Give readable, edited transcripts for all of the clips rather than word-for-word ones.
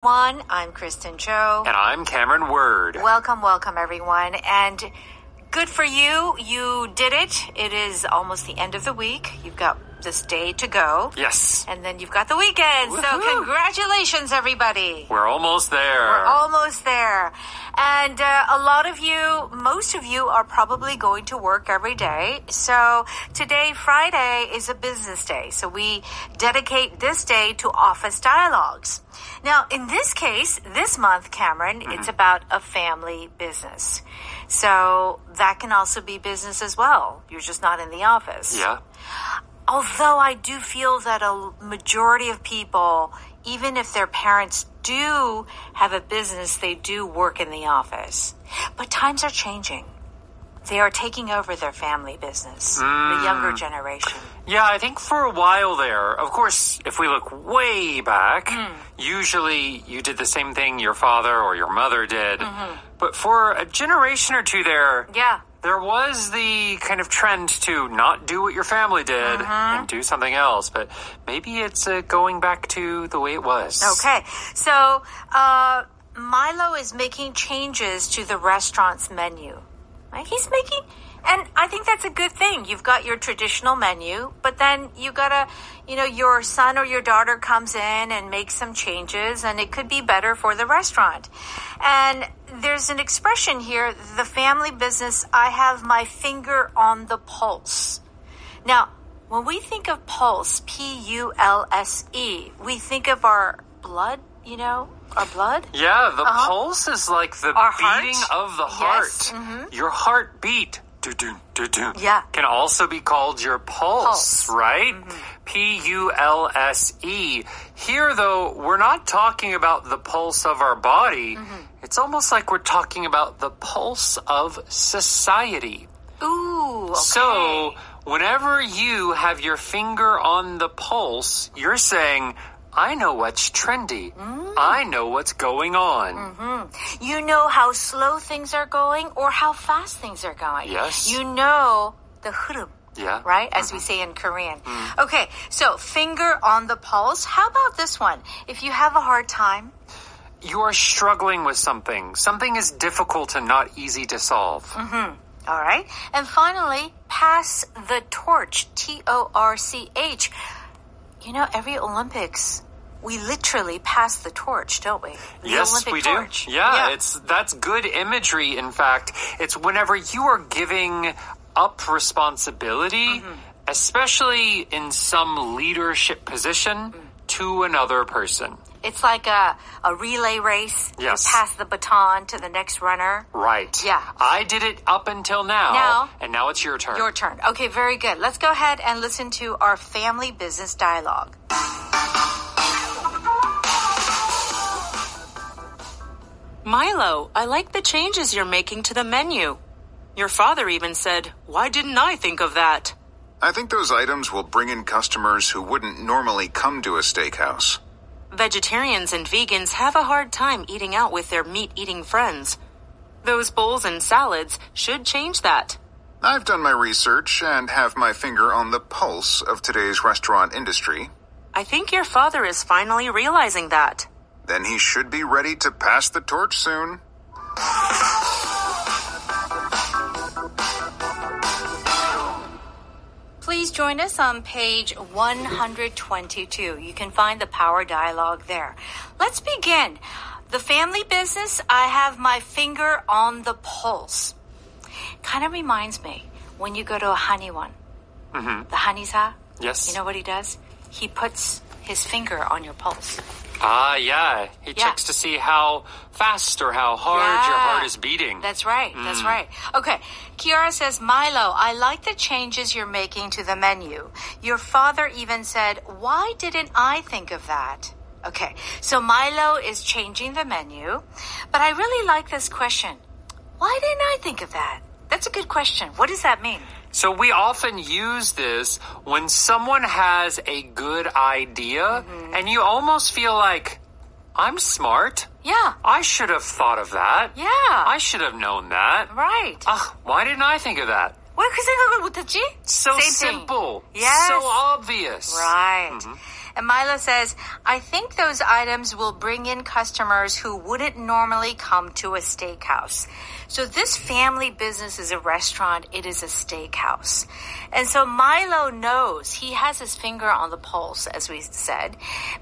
I'm Kristen Cho. And I'm Cameron Word. Welcome, everyone. And good for you. You did it. It is almost the end of the week. You've got this day to go. Yes. And then you've got the weekend. Woohoo. So congratulations, everybody. We're almost there. We're almost there. And most of you are probably going to work every day. So today, Friday, is a business day. So we dedicate this day to office dialogues. Now, in this case, this month, Cameron, it's about a family business. So that can also be business as well. You're just not in the office. Yeah. Although I do feel that a majority of people, even if their parents do have a business, they do work in the office. But times are changing. They are taking over their family business, the younger generation. Yeah, I think for a while there, of course, if we look way back, usually you did the same thing your father or your mother did. But for a generation or two there, there was the kind of trend to not do what your family did and do something else. But maybe it's going back to the way it was. Okay. So Milo is making changes to the restaurant's menu. Right? And I think that's a good thing. You've got your traditional menu, but then you gotta, your son or your daughter comes in and makes some changes, and it could be better for the restaurant. And there's an expression here, the family business, I have my finger on the pulse. Now, when we think of pulse, P-U-L-S-E, we think of our blood, our blood. Yeah, the pulse is like the our beating heart. of the heart. Yes. Your heartbeat Yeah. can also be called your pulse. Right? P-U-L-S-E. Here, though, we're not talking about the pulse of our body. It's almost like we're talking about the pulse of society. Ooh, okay. So, whenever you have your finger on the pulse, you're saying, I know what's trendy. I know what's going on. You know how slow things are going or how fast things are going. Yes. You know the 흐름. Yeah. Right? As we say in Korean. Okay, so finger on the pulse. How about this one? If you have a hard time. You are struggling with something. Something is difficult and not easy to solve. All right. And finally, pass the torch. T-O-R-C-H. Every Olympics, we literally pass the torch, don't we? The yes, Olympic we torch. do. Yeah, that's good imagery, in fact. It's whenever you are giving up responsibility, especially in some leadership position, to another person. It's like a relay race. Yes. You pass the baton to the next runner. Right. Yeah. I did it up until now, and now it's your turn. Your turn. Okay, very good. Let's go ahead and listen to our family business dialogue. Milo, I like the changes you're making to the menu. Your father even said, why didn't I think of that? I think those items will bring in customers who wouldn't normally come to a steakhouse. Vegetarians and vegans have a hard time eating out with their meat-eating friends. Those bowls and salads should change that. I've done my research and have my finger on the pulse of today's restaurant industry. I think your father is finally realizing that. Then he should be ready to pass the torch soon. Please join us on page 122. You can find the power dialogue there. Let's begin. The family business, I have my finger on the pulse. Kind of reminds me when you go to a Haniwan, the Hanisa. Yes. You know what he does? He puts his finger on your pulse. Ah, yeah. He checks to see how fast or how hard your heart is beating. That's right. That's right. Okay. Kiara says, Milo, I like the changes you're making to the menu. Your father even said, why didn't I think of that? Okay. So Milo is changing the menu. But I really like this question. Why didn't I think of that? That's a good question. What does that mean? So we often use this when someone has a good idea and you almost feel like, I'm smart. Yeah. I should have thought of that. Yeah. I should have known that. Right. Why didn't I think of that? 왜 그 생각을 못했지? So Same simple. Yes. So obvious. Right. And Milo says, I think those items will bring in customers who wouldn't normally come to a steakhouse. So this family business is a restaurant. It is a steakhouse. And so Milo knows, he has his finger on the pulse, as we said,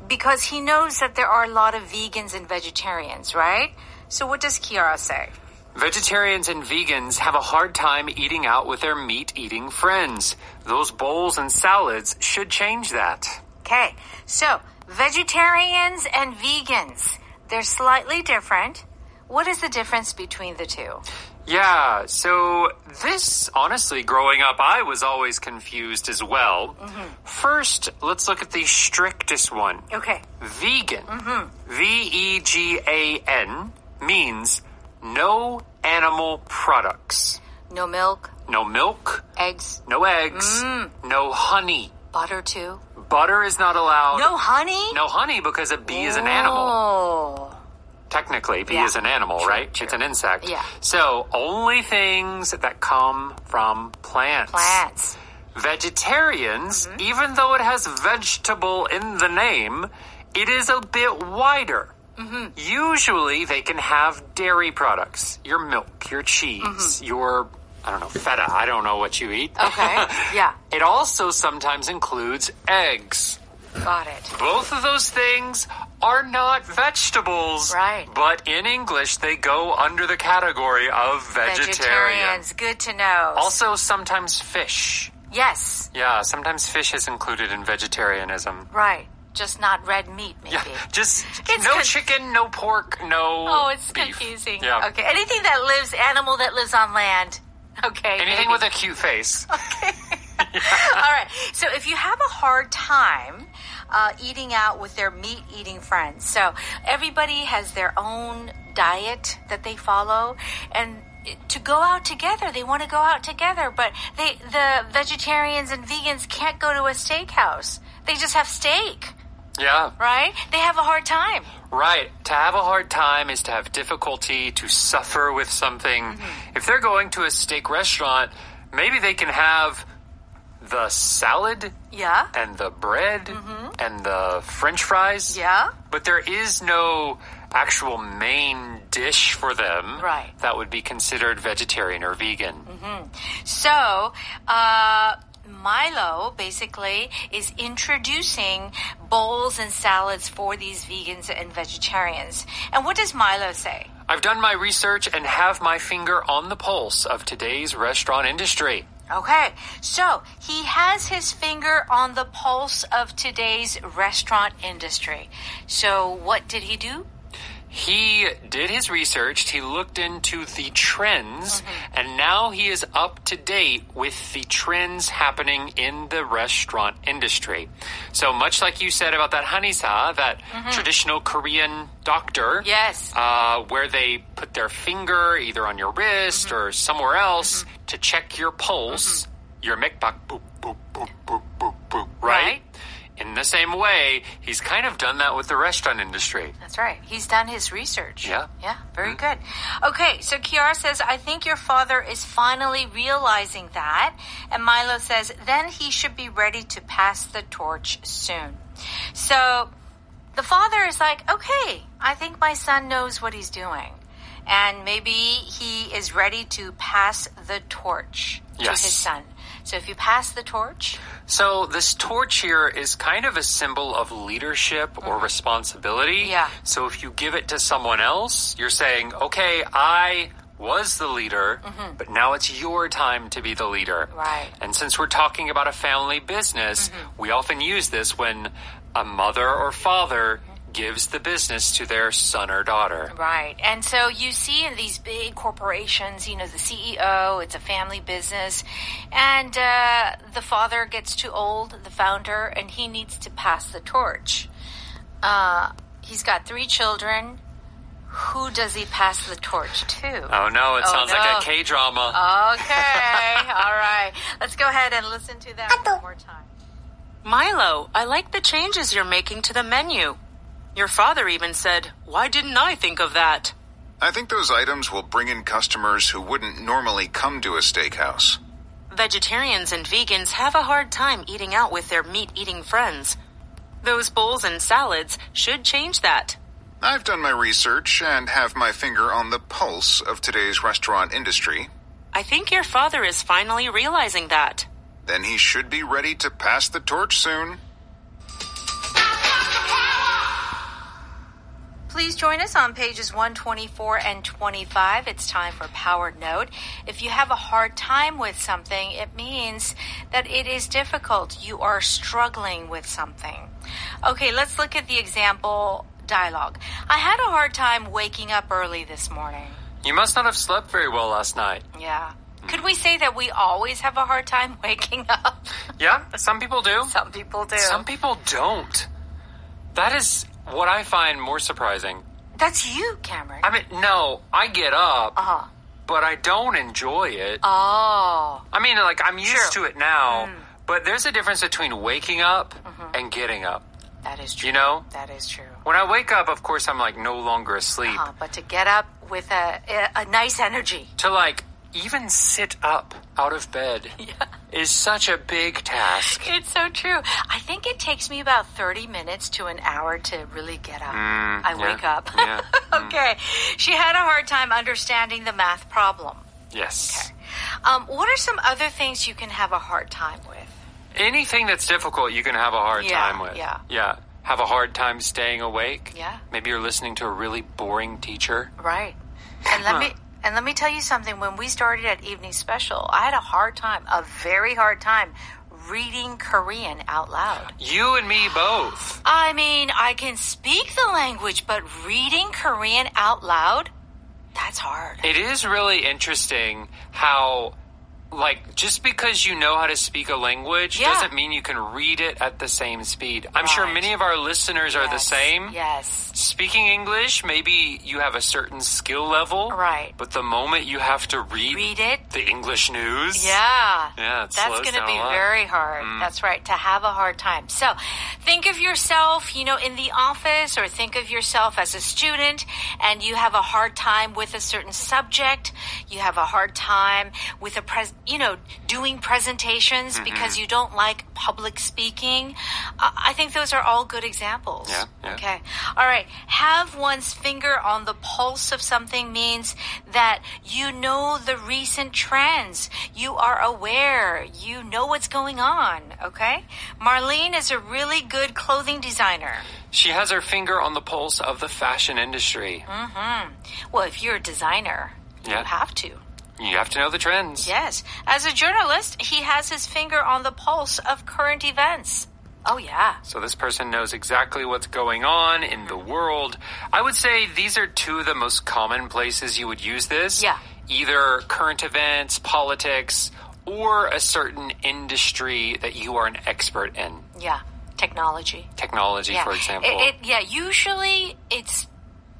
because he knows that there are a lot of vegans and vegetarians, right? So what does Kiara say? Vegetarians and vegans have a hard time eating out with their meat-eating friends. Those bowls and salads should change that. Okay, so vegetarians and vegans, they're slightly different. What is the difference between the two? Yeah, so this, honestly, growing up, I was always confused as well. First, let's look at the strictest one. Okay. Vegan, V-E-G-A-N, means no animal products. No milk, No milk, eggs, no eggs, no honey. butter too. Butter is not allowed. No honey? No honey because a bee is an animal. Oh. Technically, bee Yeah. is an animal, True, right? true. It's an insect. Yeah. So only things that come from plants. Plants. Vegetarians, even though it has vegetable in the name, it is a bit wider. Usually they can have dairy products, your milk, your cheese, your, I don't know, feta. I don't know what you eat. Okay, yeah. It also sometimes includes eggs. Got it. Both of those things are not vegetables. Right. But in English, they go under the category of vegetarian. Vegetarians, good to know. Also, sometimes fish. Yes, Yeah, sometimes fish is included in vegetarianism. right. Just not red meat, maybe. Yeah, just It's no con- chicken, no pork, no Oh, it's beef. confusing. Yeah. Okay, anything that lives, animal that lives on land. Okay. Anything maybe. with a cute face. All right. So if you have a hard time eating out with their meat-eating friends, so everybody has their own diet that they follow, and to go out together, they want to go out together, but the vegetarians and vegans can't go to a steakhouse. They just have steak, Yeah. right? They have a hard time. Right. To have a hard time is to have difficulty, to suffer with something. If they're going to a steak restaurant, maybe they can have the salad Yeah. and the bread and the French fries. Yeah. But there is no actual main dish for them Right. that would be considered vegetarian or vegan. So, Milo basically is introducing bowls and salads for these vegans and vegetarians. And what does Milo say? I've done my research and have my finger on the pulse of today's restaurant industry. Okay, so he has his finger on the pulse of today's restaurant industry. So what did he do? He did his research, he looked into the trends, and now he is up to date with the trends happening in the restaurant industry. So much like you said about that hanisa, that traditional Korean doctor, Yes. where they put their finger either on your wrist or somewhere else to check your pulse, your mekbak, boop, boop, boop, boop, boop, boop, right? In the same way, he's kind of done that with the restaurant industry. That's right. He's done his research. Yeah. Yeah, very good. Okay, so Kiara says, I think your father is finally realizing that. And Milo says, then he should be ready to pass the torch soon. So the father is like, okay, I think my son knows what he's doing. And maybe he is ready to pass the torch to Yes. his son. So if you pass the torch, So this torch here is kind of a symbol of leadership or responsibility. Yeah. So if you give it to someone else, you're saying, okay, I was the leader, but now it's your time to be the leader. Right. And since we're talking about a family business, we often use this when a mother or father gives the business to their son or daughter. right. And so you see in these big corporations, you know, the CEO, it's a family business, and the father gets too old, the founder, and he needs to pass the torch. He's got 3 children. Who does he pass the torch to? Oh no, it sounds like no. a K-drama. Okay. All right. Let's go ahead and listen to that one more time. Milo, I like the changes you're making to the menu. Your father even said, why didn't I think of that? I think those items will bring in customers who wouldn't normally come to a steakhouse. Vegetarians and vegans have a hard time eating out with their meat-eating friends. Those bowls and salads should change that. I've done my research and have my finger on the pulse of today's restaurant industry. I think your father is finally realizing that. Then he should be ready to pass the torch soon. Please join us on pages 124 and 25. It's time for Power Note. If you have a hard time with something, it means that it is difficult. You are struggling with something. Okay, let's look at the example dialogue. I had a hard time waking up early this morning. You must not have slept very well last night. Yeah. Could we say that we always have a hard time waking up? Yeah, some people do. Some people do. Some people don't. That is what I find more surprising. That's you, Cameron. I mean, no, I get up, Uh-huh. but I don't enjoy it. Oh. I mean, like, I'm used True. to it now, but there's a difference between waking up and getting up. That is true. You know? That is true. When I wake up, of course, I'm, like, no longer asleep. But to get up with a nice energy. To, like, even sit up out of bed is such a big task. It's so true. I think it takes me about 30 minutes to an hour to really get up. I wake up. Yeah. Okay. She had a hard time understanding the math problem. Yes. Okay. What are some other things you can have a hard time with? Anything that's difficult, you can have a hard time with. Yeah. Have a hard time staying awake. Yeah. Maybe you're listening to a really boring teacher. Right. And let me tell you something. When we started at Evening Special, I had a very hard time, reading Korean out loud. You and me both. I mean, I can speak the language, but reading Korean out loud, that's hard. It is really interesting how, like, just because you know how to speak a language doesn't mean you can read it at the same speed. I'm sure many of our listeners are the same. Yes. Speaking English, maybe you have a certain skill level. Right. But the moment you have to read it, the English news. Yeah. It that's slows going to down be a lot. very hard. That's right. To have a hard time. So think of yourself, in the office, or think of yourself as a student, and you have a hard time with a certain subject. You have a hard time with doing presentations because you don't like public speaking. I think those are all good examples. Yeah. Okay. All right. Have one's finger on the pulse of something means that you know the recent trends. You are aware. You know what's going on. Okay. Marlene is a really good clothing designer. She has her finger on the pulse of the fashion industry. Well, if you're a designer, you have to. You have to know the trends. Yes. As a journalist, he has his finger on the pulse of current events. Oh, yeah. So this person knows exactly what's going on in the world. I would say these are two of the most common places you would use this. Yeah. Either current events, politics, or a certain industry that you are an expert in. Yeah. Technology. Technology, for example. Usually it's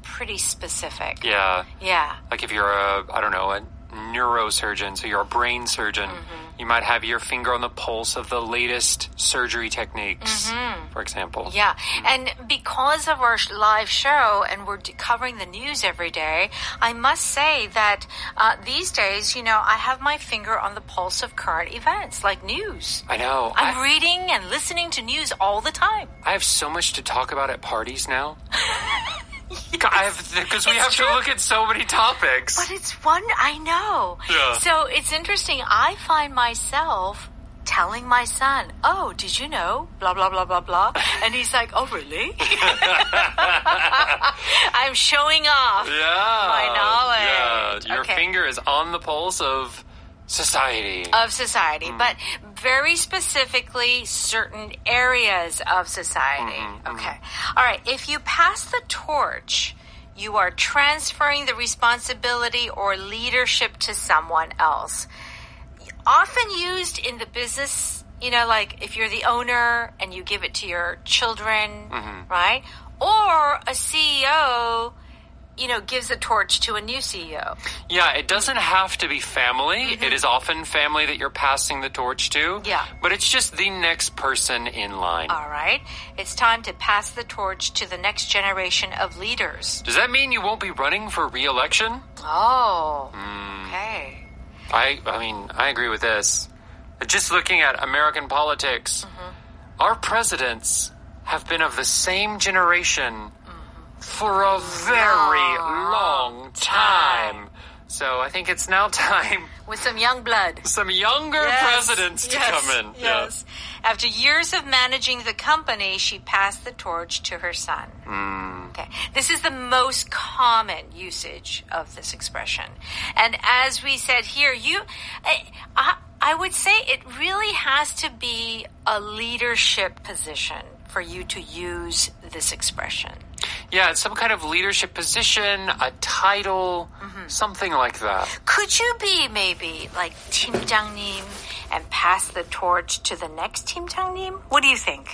pretty specific. Yeah. Yeah. Like if you're a neurosurgeon, so you're a brain surgeon, you might have your finger on the pulse of the latest surgery techniques, for example. Yeah. And because of our live show and we're covering the news every day, I must say that these days, I have my finger on the pulse of current events, like news. I know. I'm reading and listening to news all the time. I have so much to talk about at parties now. Because we have to look at so many topics. But it's fun. I know. Yeah. So it's interesting. I find myself telling my son, oh, did you know? Blah, blah, blah, blah, blah. And he's like, oh, really? I'm showing off my knowledge. Yeah. Your finger is on the pulse of society. But very specifically certain areas of society. Okay. All right. If you pass the torch, you are transferring the responsibility or leadership to someone else. Often used in the business, like if you're the owner and you give it to your children, right? Or a CEO, gives the torch to a new CEO. Yeah, it doesn't have to be family. It is often family that you're passing the torch to. Yeah. But it's just the next person in line. All right. It's time to pass the torch to the next generation of leaders. Does that mean you won't be running for re-election? Oh, okay. I agree with this. Just looking at American politics, our presidents have been of the same generation for a very long time. So I think it's now time with some young blood. Some younger presidents to come in. Yes. After years of managing the company, she passed the torch to her son. Okay. This is the most common usage of this expression. And as we said here, I would say it really has to be a leadership position for you to use this expression. Yeah, it's some kind of leadership position, a title, something like that. Could you be maybe like 팀장님 and pass the torch to the next 팀장님? What do you think?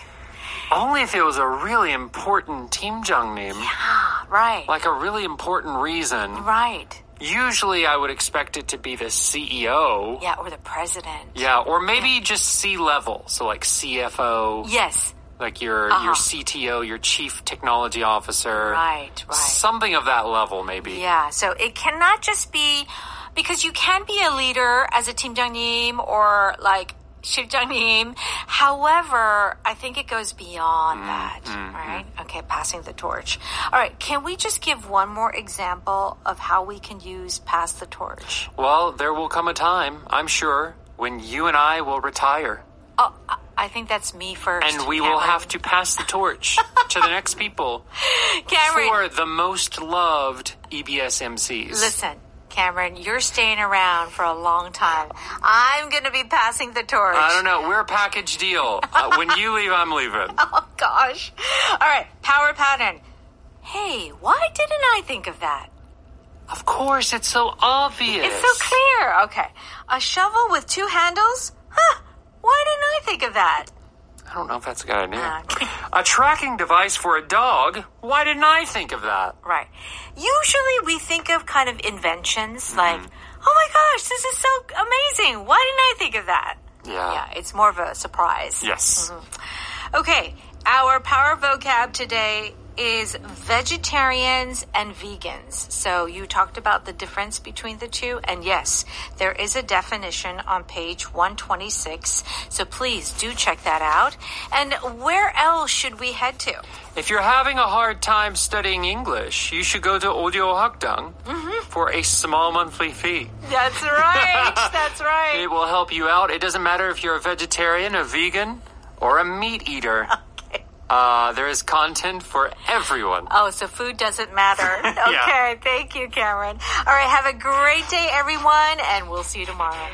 Only if it was a really important 팀장님. Yeah, right. Like a really important reason. Right. Usually I would expect it to be the CEO. Yeah, or the president. Yeah, or maybe just C-level, so like CFO. Yes. Like your CTO, your Chief Technology Officer. Right. Something of that level, maybe. Yeah, so it cannot just be, because you can be a leader as a 팀장님 or like 실장님. However, I think it goes beyond that, right? Okay, passing the torch. All right, can we just give one more example of how we can use pass the torch? Well, there will come a time, I'm sure, when you and I will retire. Oh, I think that's me first. And we Cameron. will have to pass the torch to the next people. Cameron. For the most loved EBS MCs. Listen, Cameron, you're staying around for a long time. I'm going to be passing the torch. I don't know. We're a package deal. When you leave, I'm leaving. Oh, gosh. All right, power pattern. Hey, why didn't I think of that? Of course, it's so obvious. It's so clear. Okay. A shovel with two handles? Huh. Why didn't I think of that? I don't know if that's a good idea. Okay. A tracking device for a dog? Why didn't I think of that? Right. Usually we think of kind of inventions like, oh my gosh, this is so amazing. Why didn't I think of that? Yeah, it's more of a surprise. Yes. Okay, our power vocab today is vegetarians and vegans. So you talked about the difference between the two. And yes, there is a definition on page 126. So please do check that out. And where else should we head to? If you're having a hard time studying English, you should go to Audio Hakdang for a small monthly fee. That's right. That's right. It will help you out. It doesn't matter if you're a vegetarian, a vegan, or a meat eater. There is content for everyone. Oh, so food doesn't matter. Okay, Thank you, Cameron. All right, have a great day, everyone, and we'll see you tomorrow.